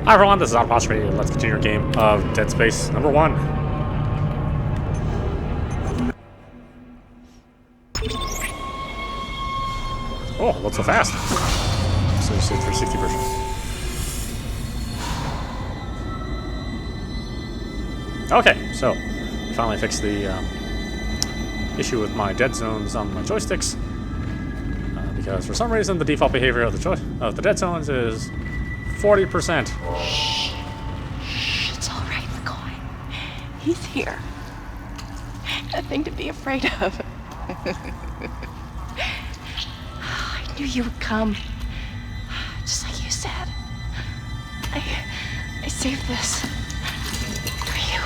Hi everyone, this is audap, let's continue our game of Dead Space number 1. Oh, not so fast. So it's a 360 version. Okay, so we finally fixed the issue with my dead zones on my joysticks. Because for some reason the default behavior of the dead zones is 40%. Shh. It's all right, McCoy. He's here. Nothing to be afraid of. I knew you would come. Just like you said. I saved this for you.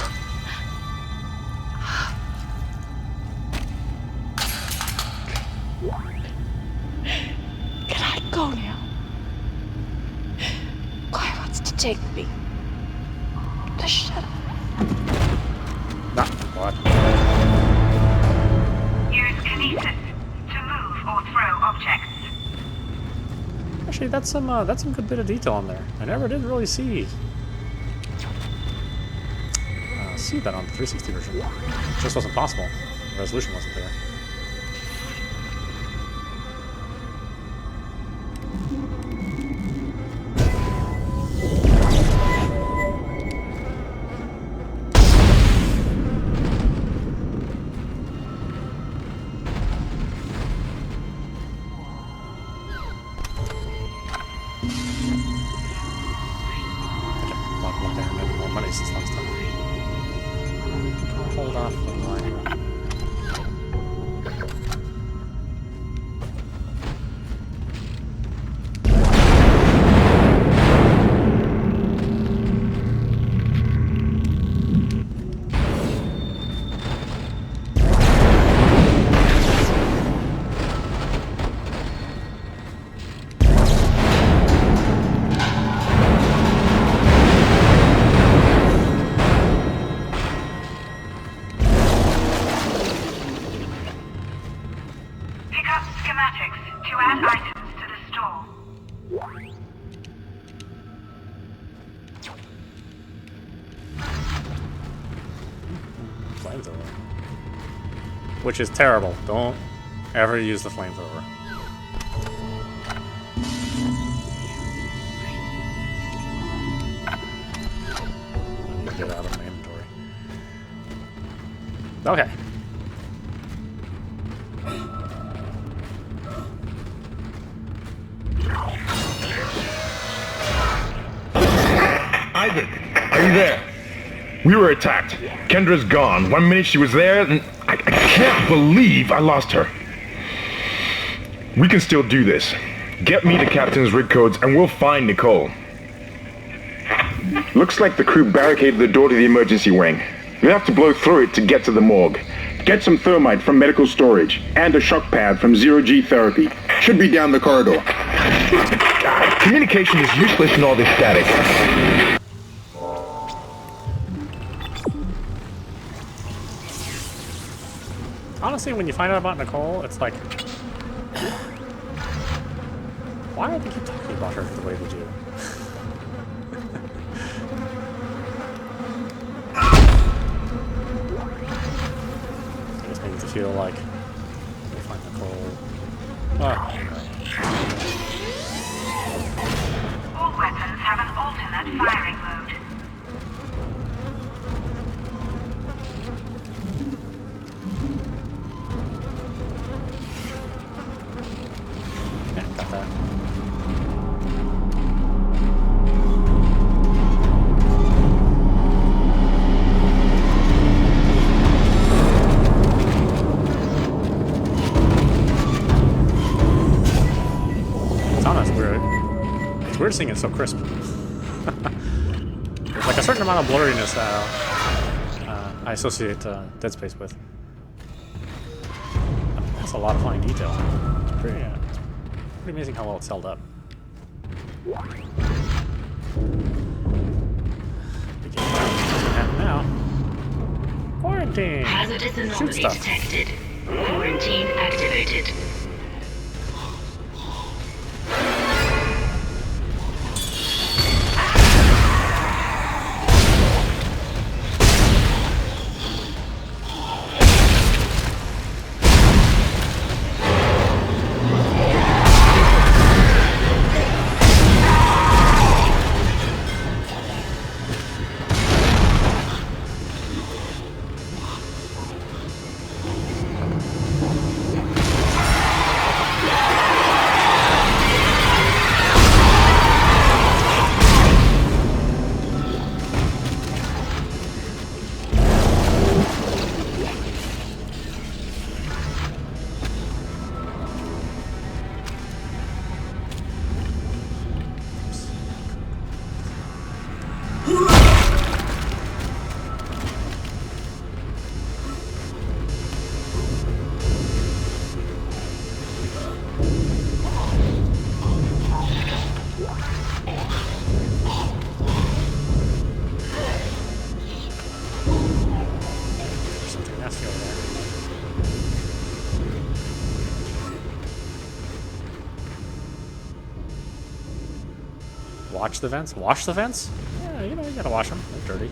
Can I go now? Take me. Just shut up. Nah, what? Use kinesis to move or throw objects. Actually, that's some good bit of detail in there. I never did really see that on the 360 version. It just wasn't possible. The resolution wasn't there. Hold off the line. Flamethrower. Which is terrible. Don't ever use the flamethrower. I need to get out of my inventory. Okay. Isaac, are you there? We were attacked. Kendra's gone. 1 minute she was there, and I can't believe I lost her. We can still do this. Get me the captain's rig codes, and we'll find Nicole. Looks like the crew barricaded the door to the emergency wing. We'll have to blow through it to get to the morgue. Get some thermite from medical storage, and a shock pad from zero-G therapy. Should be down the corridor. Communication is useless in all this static. Honestly, when you find out about Nicole, it's like, why do they keep talking about her the way they do? It just makes me feel like they find Nicole. Oh. All weapons have an alternate firing mode. Got that. It's honest, weird. It's weird seeing it so crisp. There's like a certain amount of blurriness that I associate Dead Space with. That's a lot of fine detail. It's pretty amazing how well it's held up. What's gonna happen now? Quarantine! Hazardous anomaly Shoot stuff. detected. Quarantine activated. Watch the vents? Wash the vents? Yeah, you know, you gotta wash them. They're dirty.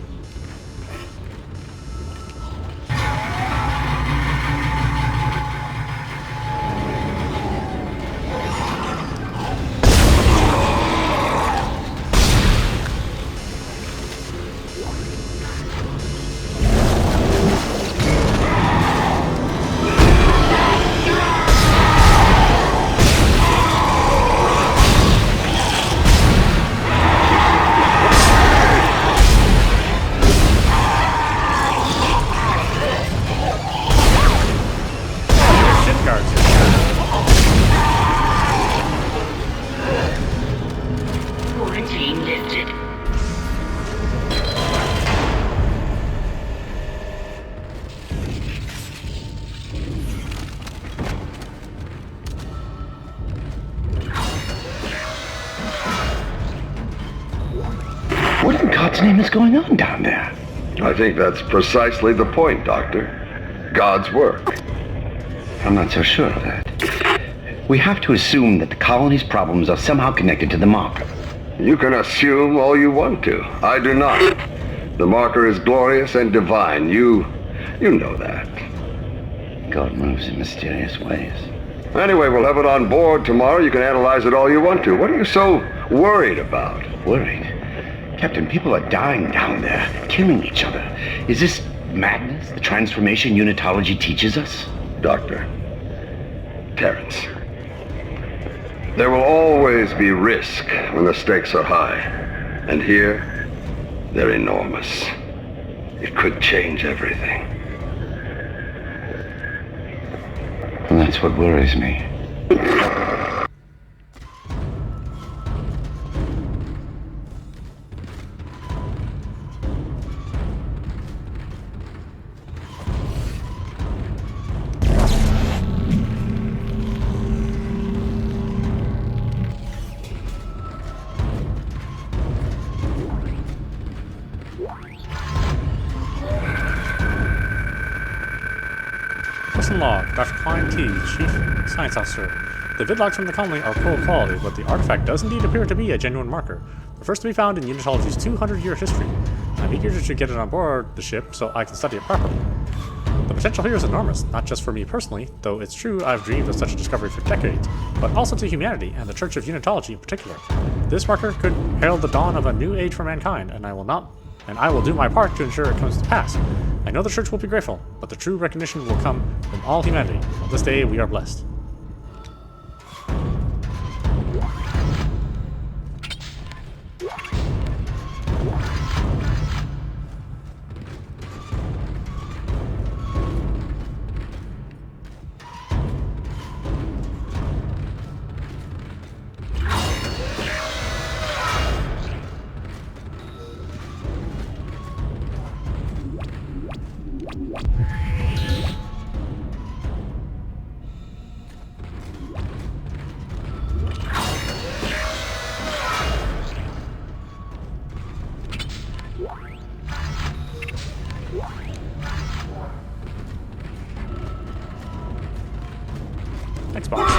Quarantine lifted. What in God's name is going on down there? I think that's precisely the point, Doctor. God's work. I'm not so sure of that. We have to assume that the colony's problems are somehow connected to the marker. You can assume all you want to. I do not. The marker is glorious and divine. You know that. God moves in mysterious ways. Anyway, we'll have it on board tomorrow. You can analyze it all you want to. What are you so worried about? Worried? Captain, people are dying down there, killing each other. Is this madness, the transformation unitology teaches us? Doctor, Terrence, there will always be risk when the stakes are high. And here, they're enormous. It could change everything. And that's what worries me. Person log, Dr. Klein T, Chief Science Officer. The vidlogs from the colony are poor quality, but the artifact does indeed appear to be a genuine marker. The first to be found in Unitology's 200-year history. I'm eager to get it on board the ship so I can study it properly. The potential here is enormous, not just for me personally, though it's true I've dreamed of such a discovery for decades, but also to humanity and the Church of Unitology in particular. This marker could herald the dawn of a new age for mankind, and I will do my part to ensure it comes to pass. I know the Church will be grateful, but the true recognition will come from all humanity. On this day, we are blessed. Xbox.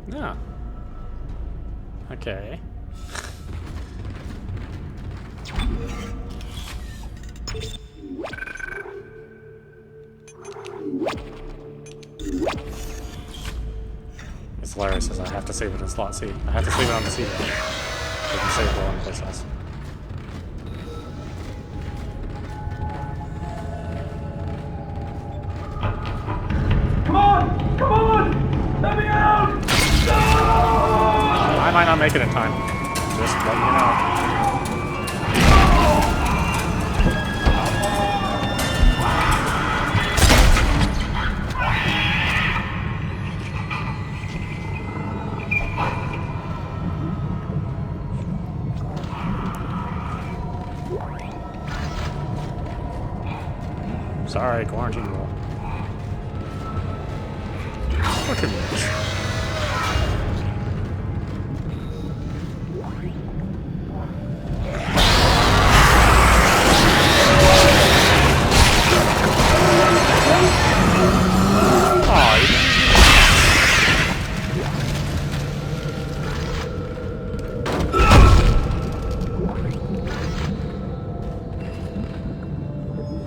Yeah. Okay. It's hilarious as I have to save it in slot C. I have to save it on the C drive. So I can save it on place else. Come on! Let me out! No! I might not make it in time. Just letting you know. Sorry, quarantine rule. What could be this?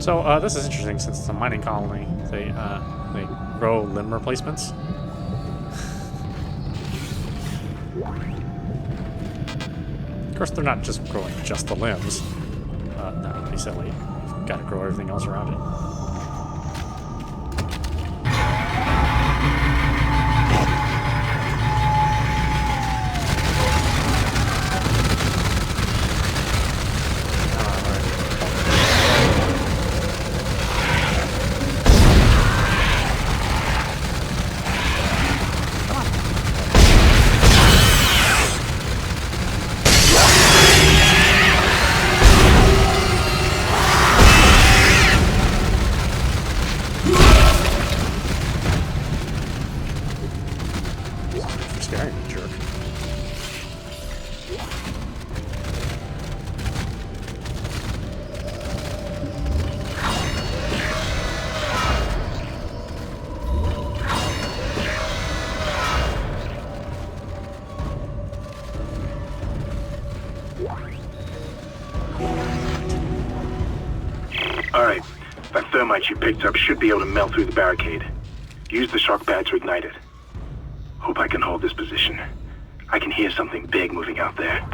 So this is interesting since it's a mining colony. They grow limb replacements. Of course, they're not just growing just the limbs. That would be silly. You've got to grow everything else around it. Scary jerk. Alright, that thermite you picked up should be able to melt through the barricade. Use the shock pad to ignite it. Hope I can hold this position. I can hear something big moving out there.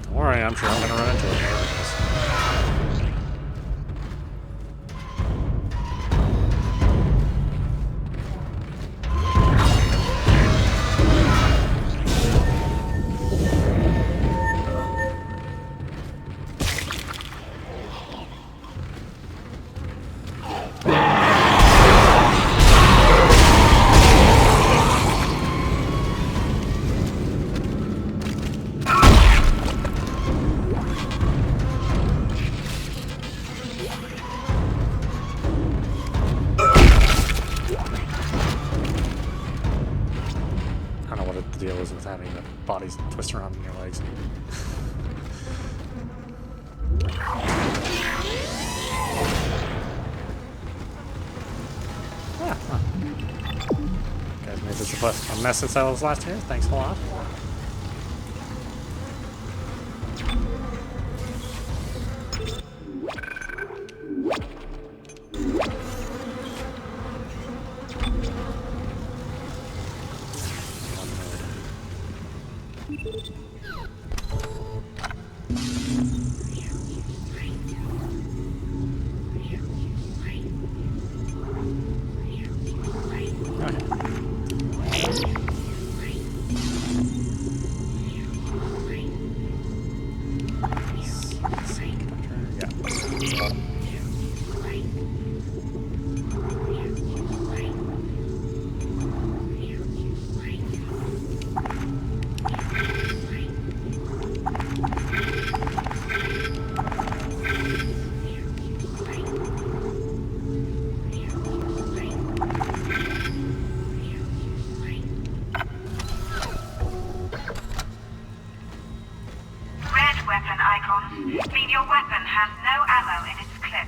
Don't worry, I'm sure I'm gonna run into it. I don't know what the deal is with having the bodies twist around in your legs. Yeah, huh. You guys made this a mess since I was last here. Thanks a lot. Weapon icons mean your weapon has no ammo in its clip.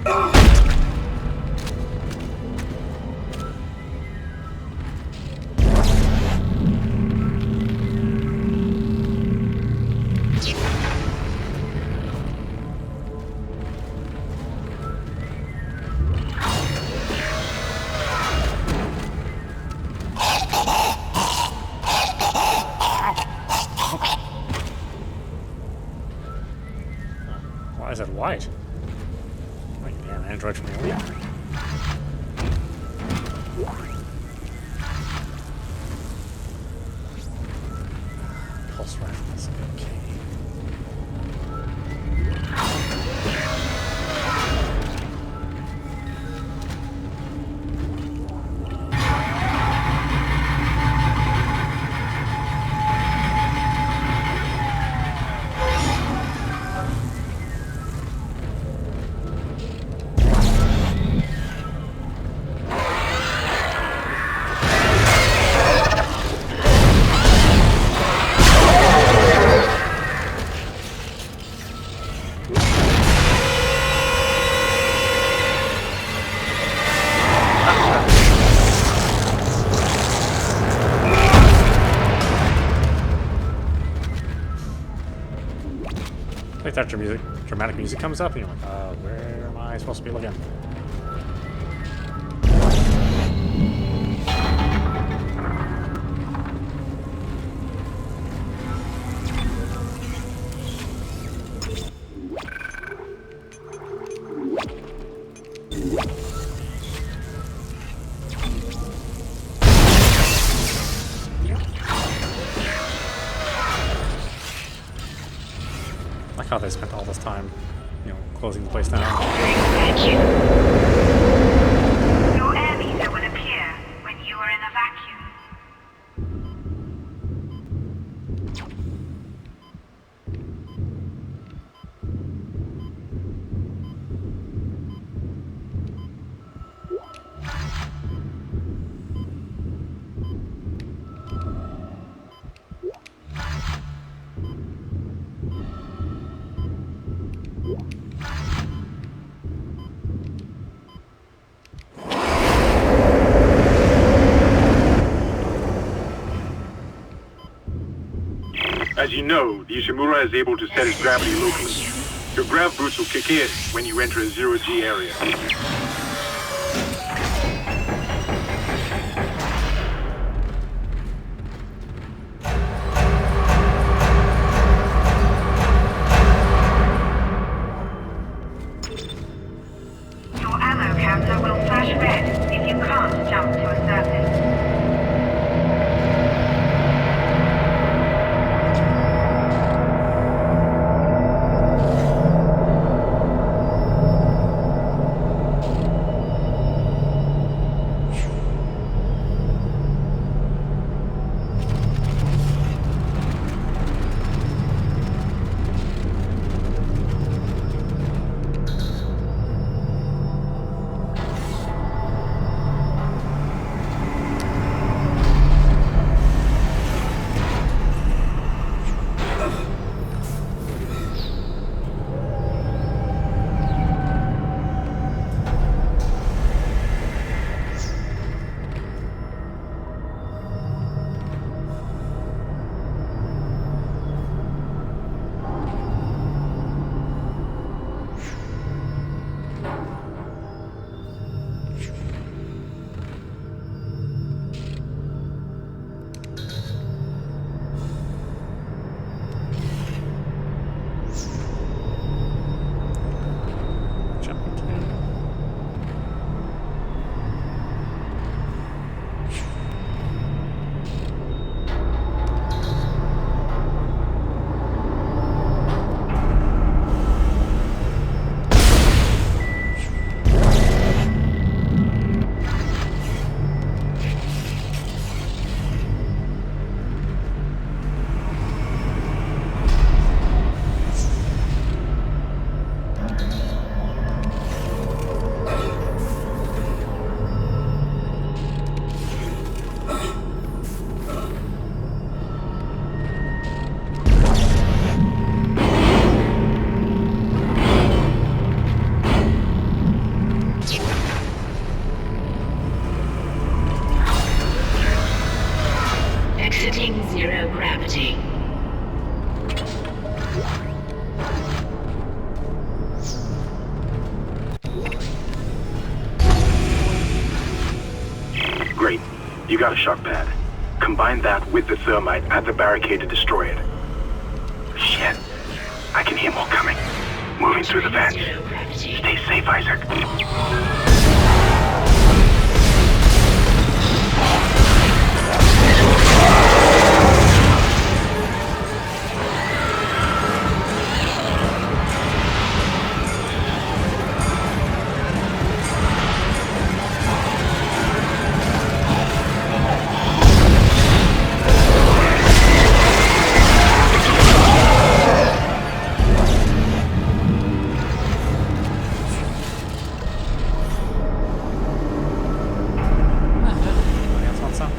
Why is it white? Wait, yeah, an android from the elite. Pulse rifles. Okay. Like that dramatic music comes up, and you're like, where am I supposed to be looking? Like how they spent all this time, closing the place down. Your air meter will appear when you are in a vacuum. As you know, the Ishimura is able to set its gravity locally. Your grav boost will kick in when you enter a zero-G area. Your ammo counter will flash red if you can't jump to a surface. You got a shock pad. Combine that with the thermite at the barricade to destroy it. Shit. I can hear more coming. Moving through the vents. Stay safe, Isaac. Anybody else want some?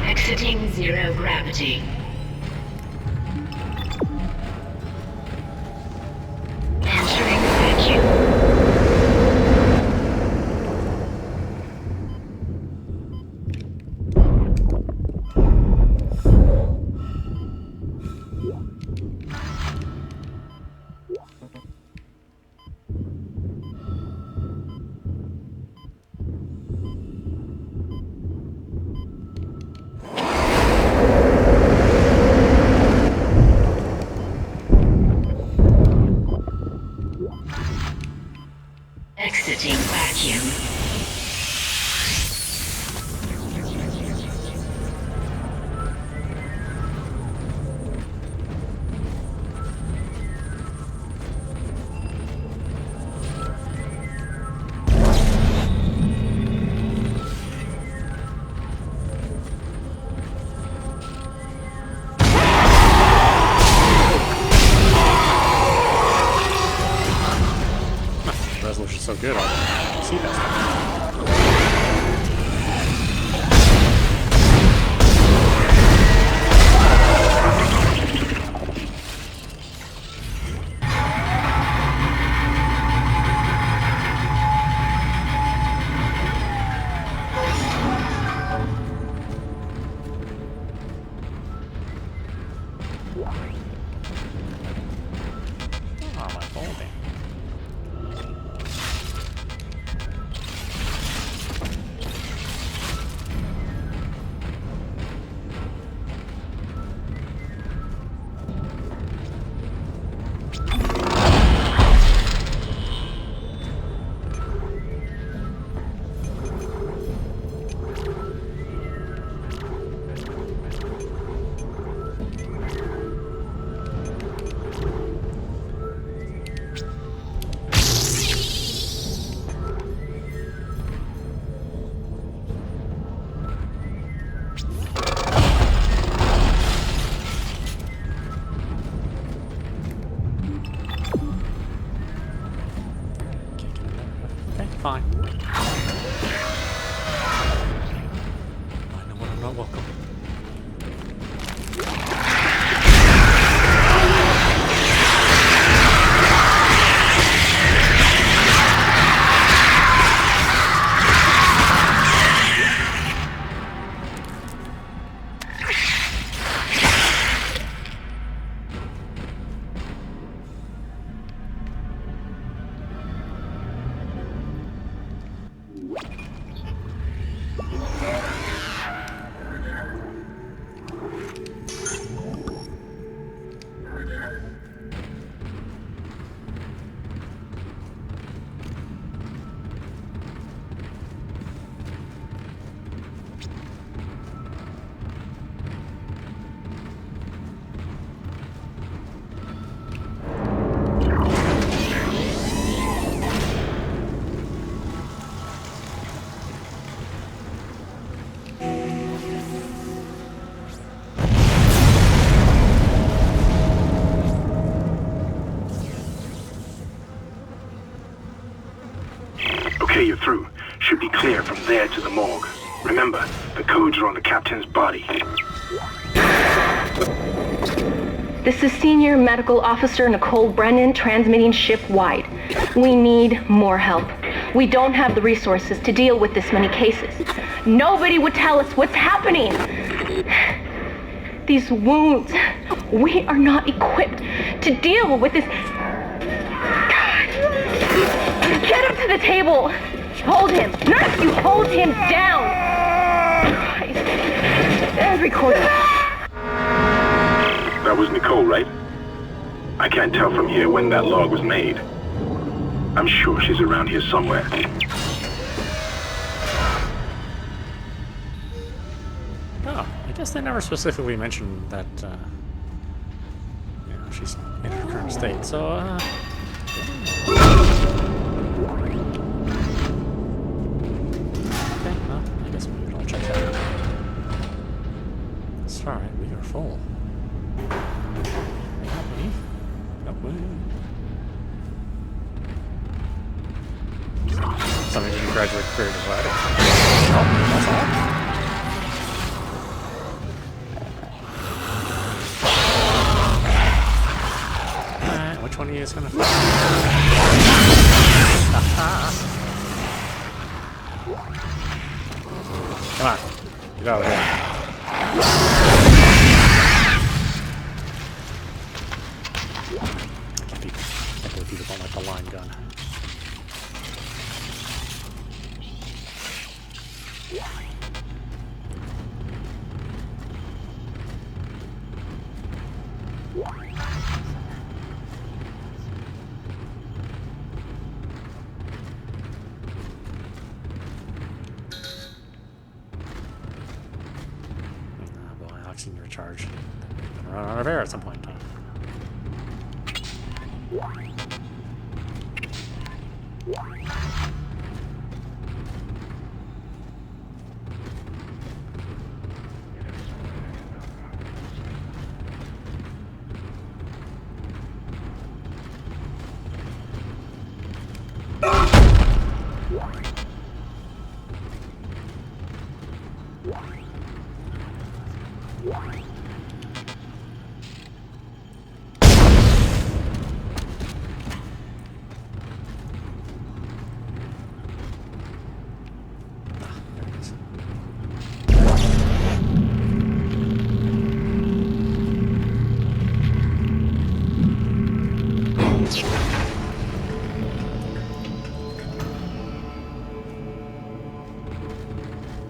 Exiting zero gravity. Entering vacuum. Exiting vacuum. The resolution's so good, I can see that stuff. Oh, my folding. Okay, fine. I know when I'm not welcome. Okay, you're through. Should be clear from there to the morgue. Remember, the codes are on the captain's body. This is Senior Medical Officer Nicole Brennan transmitting ship-wide. We need more help. We don't have the resources to deal with this many cases. Nobody would tell us what's happening. These wounds, we are not equipped to deal with this. Get him to the table. Hold him. Nurse, you hold him down. Christ. And record it. That was Nicole, right? I can't tell from here when that log was made. I'm sure she's around here somewhere. Oh, I guess they never specifically mentioned that, she's in her current state, so, okay, well, I guess we can all check that out. That's alright, we are full. Help me. Help me. Something didn't graduate creative writing. Oh, that's all. Alright, which one of you is gonna fit? Come on. Get out of here. I can't believe people don't like the line gun. Oxygen recharge. Gonna run out of air at some point in time.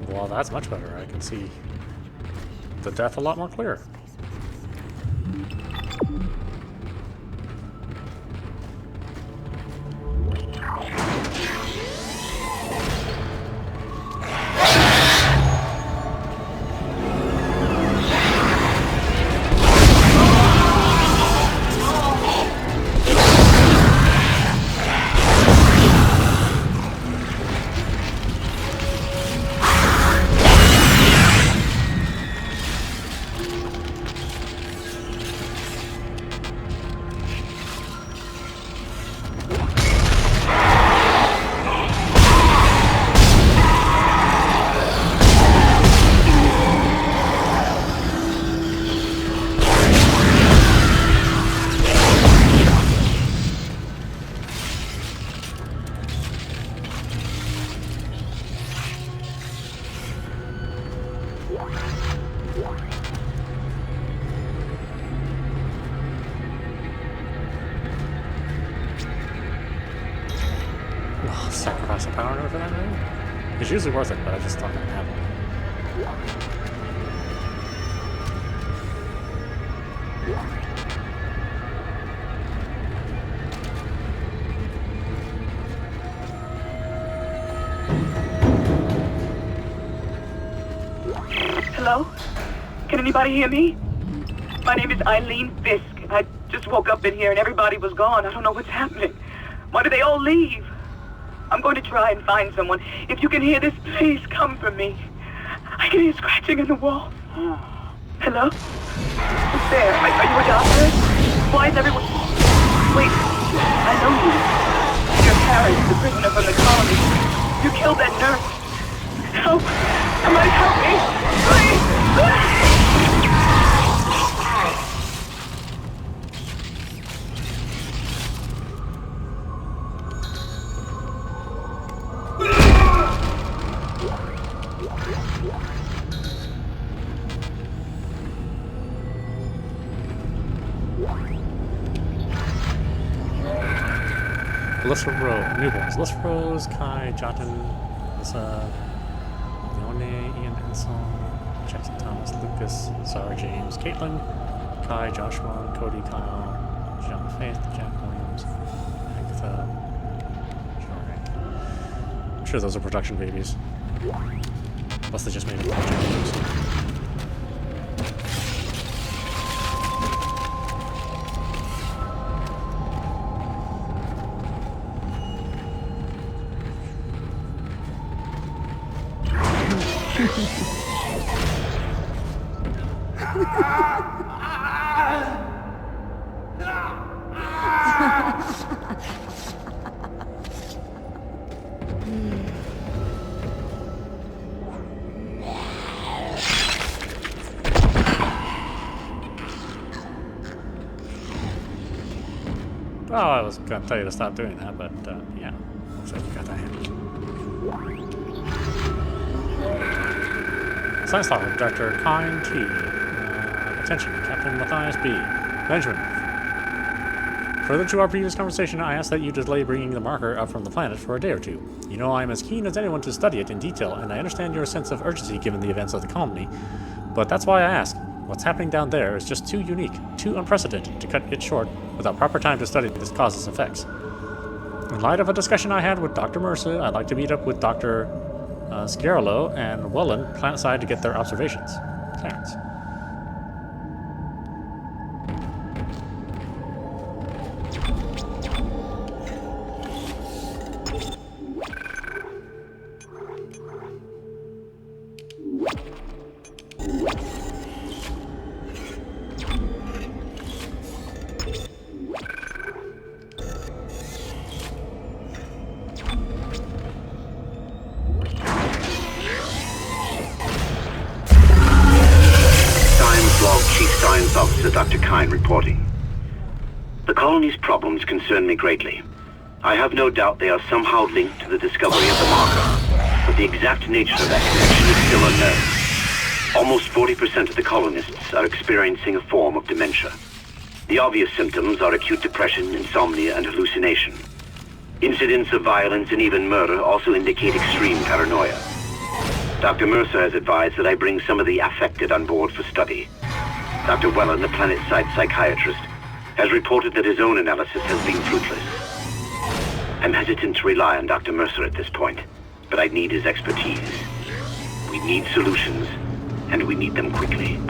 Well, that's much better. I can see the death a lot more clear. Sacrifice a power node for that maybe? It's usually worth it, but I just thought I didn't have one. Hello? Can anybody hear me? My name is Eileen Fisk. I just woke up in here and everybody was gone. I don't know what's happening. Why did they all leave? I'm going to try and find someone. If you can hear this, please come for me. I can hear scratching in the wall. Hello? Who's there? Are you a doctor? Why is everyone... Wait, I know you. You're Harris, the prisoner from the colony. You killed that nurse. Help! Somebody help me! Please! Newborns. Alyssa Rose, Kai, Jotin, Alyssa, Leone, Ian Enson, Jackson Thomas, Lucas, Sarah James, Caitlin, Kai, Joshua, Cody, Kyle, John Faith, Jack Williams, Agatha. I'm sure those are production babies. Unless they just made a bunch of names. Oh, I was going to tell you to stop doing that, but yeah, looks like you got that handled. Science Log, Dr. Kine T. Attention, Captain Matthias B. Benjamin. Further to our previous conversation, I asked that you delay bringing the marker up from the planet for a day or two. You know I am as keen as anyone to study it in detail, and I understand your sense of urgency given the events of the colony, but that's why I ask. What's happening down there is just too unique, too unprecedented to cut it short without proper time to study this cause's effects. In light of a discussion I had with Dr. Mercer, I'd like to meet up with Dr. Scarolo and Welland planetside to get their observations. Clarence. Dr. Kine reporting. The colony's problems concern me greatly. I have no doubt they are somehow linked to the discovery of the marker, but the exact nature of that connection is still unknown. Almost 40% of the colonists are experiencing a form of dementia. The obvious symptoms are acute depression, insomnia, and hallucination. Incidents of violence and even murder also indicate extreme paranoia. Dr. Mercer has advised that I bring some of the affected on board for study. Dr. Welland, the planet-side psychiatrist, has reported that his own analysis has been fruitless. I'm hesitant to rely on Dr. Mercer at this point, but I need his expertise. We need solutions, and we need them quickly.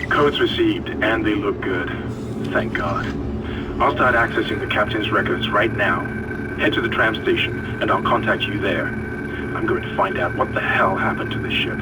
Codes received, and they look good. Thank God. I'll start accessing the captain's records right now. Head to the tram station, and I'll contact you there. I'm going to find out what the hell happened to this ship.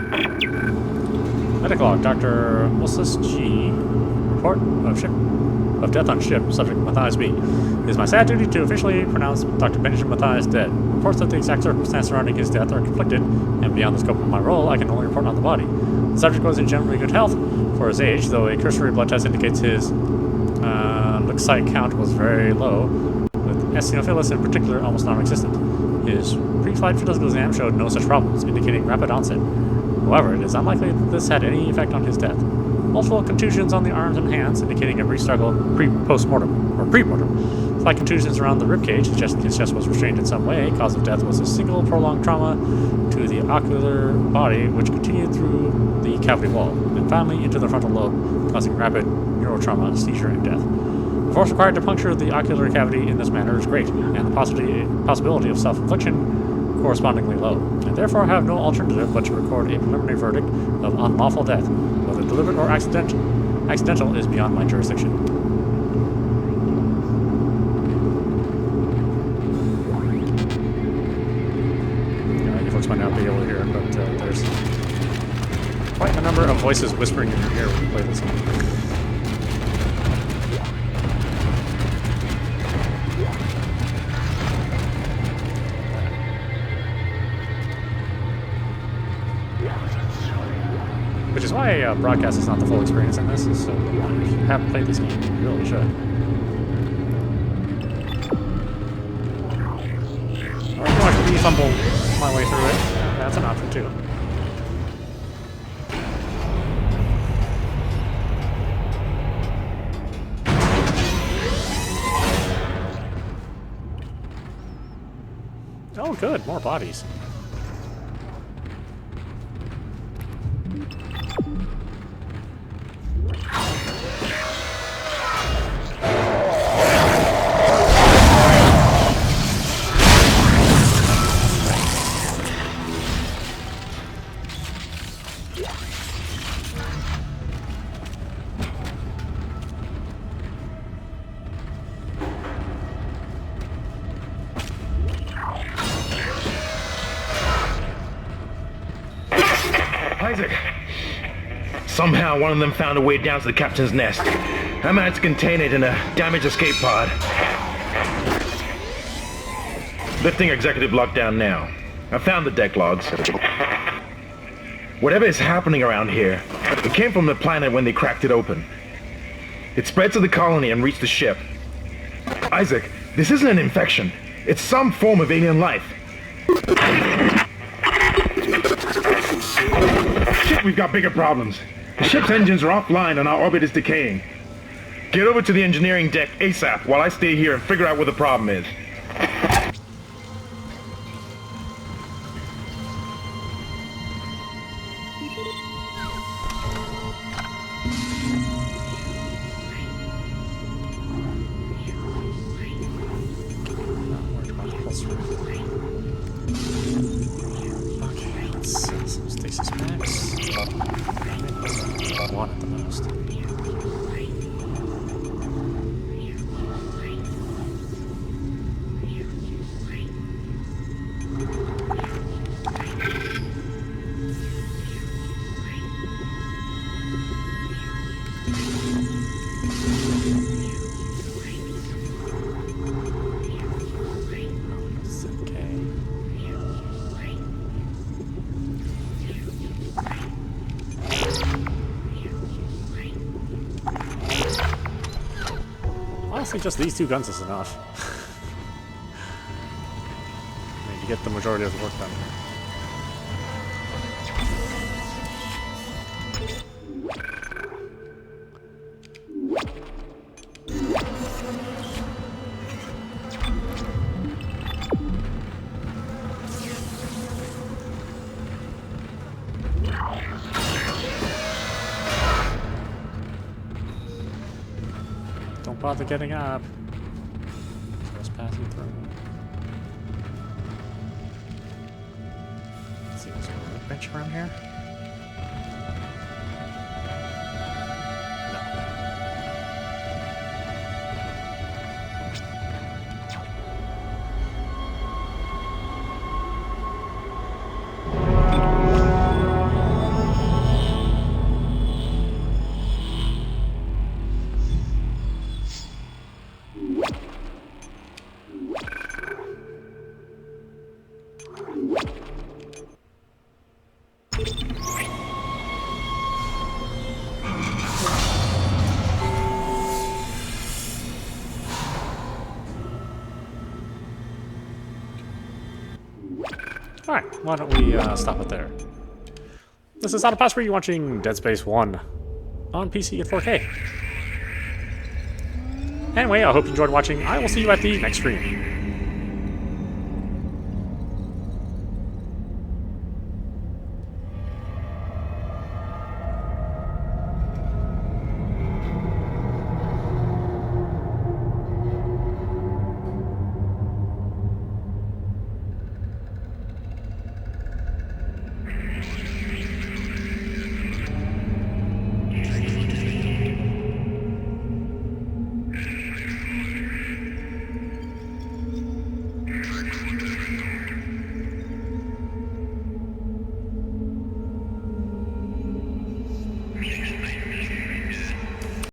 Medical log, Dr. Moses G. Report of death on ship, subject Matthias B. It is my sad duty to officially pronounce Dr. Benjamin Matthias dead. Reports that the exact circumstances surrounding his death are conflicted, and beyond the scope of my role, I can only report on the body. The subject was in generally good health for his age, though a cursory blood test indicates his leukocyte count was very low, with eosinophilus in particular almost non-existent. His pre-flight physical exam showed no such problems, indicating rapid onset. However, it is unlikely that this had any effect on his death. Multiple contusions on the arms and hands, indicating a brief struggle pre-mortem. Slight contusions around the ribcage, suggesting his chest was restrained in some way. Cause of death was a single prolonged trauma to the ocular body, which continued through the cavity wall, and finally into the frontal lobe, causing rapid neurotrauma, seizure, and death. The force required to puncture the ocular cavity in this manner is great, and the possibility of self-infliction correspondingly low, and therefore have no alternative but to record a preliminary verdict of unlawful death, whether deliberate or accidental is beyond my jurisdiction. folks might not be able to hear it, but there's quite a number of voices whispering in your ear when you play this game. Which is why broadcast is not the full experience in this. So if you haven't played this game, you really should. Or if you want to fumble my way through it, that's an option too. Oh, good, more bodies. Isaac! Somehow one of them found a way down to the captain's nest. I managed to contain it in a damaged escape pod. Lifting executive lockdown now. I found the deck logs. Whatever is happening around here, it came from the planet when they cracked it open. It spread to the colony and reached the ship. Isaac, this isn't an infection. It's some form of alien life. Shit, we've got bigger problems. The ship's engines are offline and our orbit is decaying. Get over to the engineering deck ASAP while I stay here and figure out what the problem is. Okay, let's see. Some stasis packs. One at the most. Honestly, just these two guns is enough. I mean, to get the majority of the work done. Don't bother getting up. Just passing through. Let's see, is there a workbench around here? No. Alright, why don't we stop it there. This is audap, where you're watching Dead Space 1 on PC at 4K. Anyway, I hope you enjoyed watching. I will see you at the next stream.